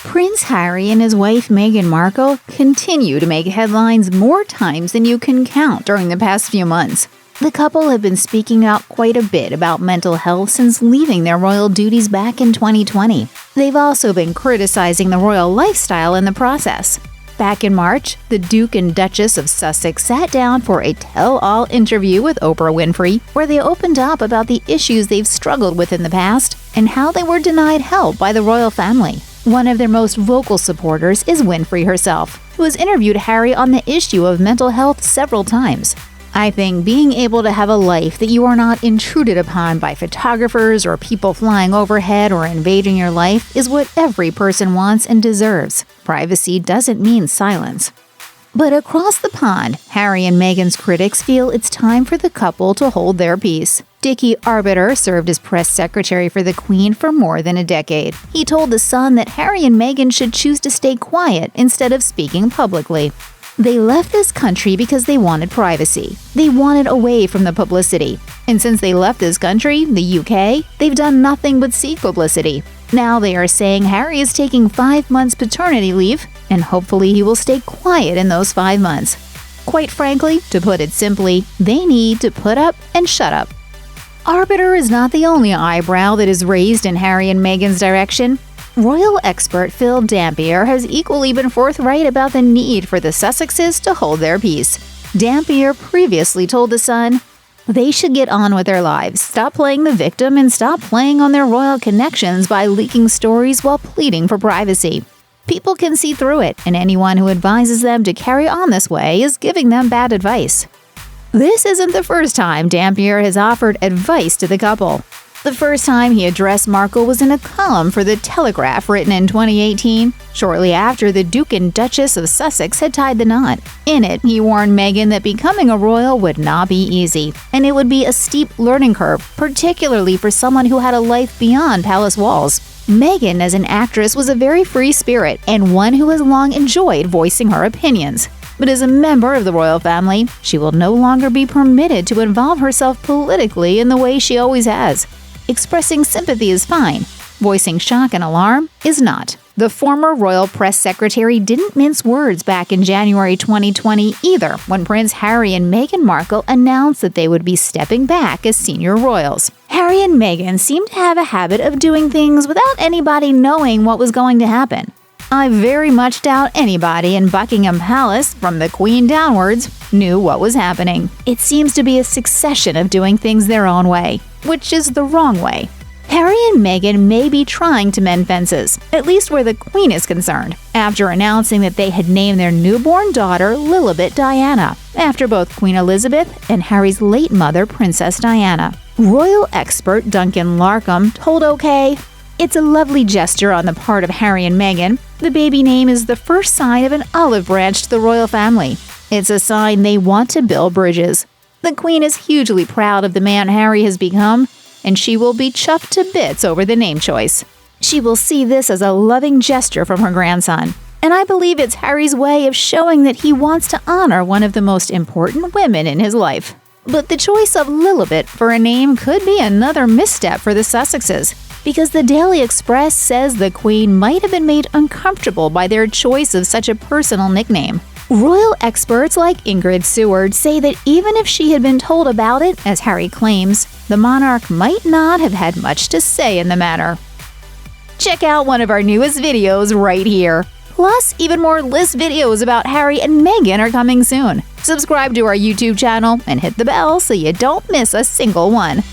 Prince Harry and his wife Meghan Markle continue to make headlines more times than you can count during the past few months. The couple have been speaking out quite a bit about mental health since leaving their royal duties back in 2020. They've also been criticizing the royal lifestyle in the process. Back in March, the Duke and Duchess of Sussex sat down for a tell-all interview with Oprah Winfrey, where they opened up about the issues they've struggled with in the past and how they were denied help by the royal family. One of their most vocal supporters is Winfrey herself, who has interviewed Harry on the issue of mental health several times. I think being able to have a life that you are not intruded upon by photographers or people flying overhead or invading your life is what every person wants and deserves. Privacy doesn't mean silence. But across the pond, Harry and Meghan's critics feel it's time for the couple to hold their peace. Dickie Arbiter served as press secretary for the Queen for more than a decade. He told The Sun that Harry and Meghan should choose to stay quiet instead of speaking publicly. They left this country because they wanted privacy. They wanted away from the publicity. And since they left this country, the UK, they've done nothing but seek publicity. Now they are saying Harry is taking 5 months paternity leave, and hopefully he will stay quiet in those 5 months. Quite frankly, to put it simply, they need to put up and shut up. Arbiter is not the only eyebrow that is raised in Harry and Meghan's direction. Royal expert Phil Dampier has equally been forthright about the need for the Sussexes to hold their peace. Dampier previously told The Sun, "They should get on with their lives, stop playing the victim and stop playing on their royal connections by leaking stories while pleading for privacy. People can see through it, and anyone who advises them to carry on this way is giving them bad advice." This isn't the first time Dampier has offered advice to the couple. The first time he addressed Markle was in a column for The Telegraph written in 2018, shortly after the Duke and Duchess of Sussex had tied the knot. In it, he warned Meghan that becoming a royal would not be easy, and it would be a steep learning curve, particularly for someone who had a life beyond palace walls. Meghan, as an actress, was a very free spirit and one who has long enjoyed voicing her opinions. But as a member of the royal family, she will no longer be permitted to involve herself politically in the way she always has. Expressing sympathy is fine. Voicing shock and alarm is not. The former royal press secretary didn't mince words back in January 2020 either, when Prince Harry and Meghan Markle announced that they would be stepping back as senior royals. Harry and Meghan seem to have a habit of doing things without anybody knowing what was going to happen. I very much doubt anybody in Buckingham Palace, from the Queen downwards, knew what was happening. It seems to be a succession of doing things their own way, which is the wrong way. Harry and Meghan may be trying to mend fences, at least where the Queen is concerned, after announcing that they had named their newborn daughter Lilibet Diana, after both Queen Elizabeth and Harry's late mother, Princess Diana. Royal expert Duncan Larcombe told OK, "It's a lovely gesture on the part of Harry and Meghan. The baby name is the first sign of an olive branch to the royal family. It's a sign they want to build bridges. The Queen is hugely proud of the man Harry has become, and she will be chuffed to bits over the name choice. She will see this as a loving gesture from her grandson, and I believe it's Harry's way of showing that he wants to honor one of the most important women in his life." But the choice of Lilibet for a name could be another misstep for the Sussexes, because the Daily Express says the Queen might have been made uncomfortable by their choice of such a personal nickname. Royal experts like Ingrid Seward say that even if she had been told about it, as Harry claims, the monarch might not have had much to say in the matter. Check out one of our newest videos right here. Plus, even more list videos about Harry and Meghan are coming soon. Subscribe to our YouTube channel and hit the bell so you don't miss a single one.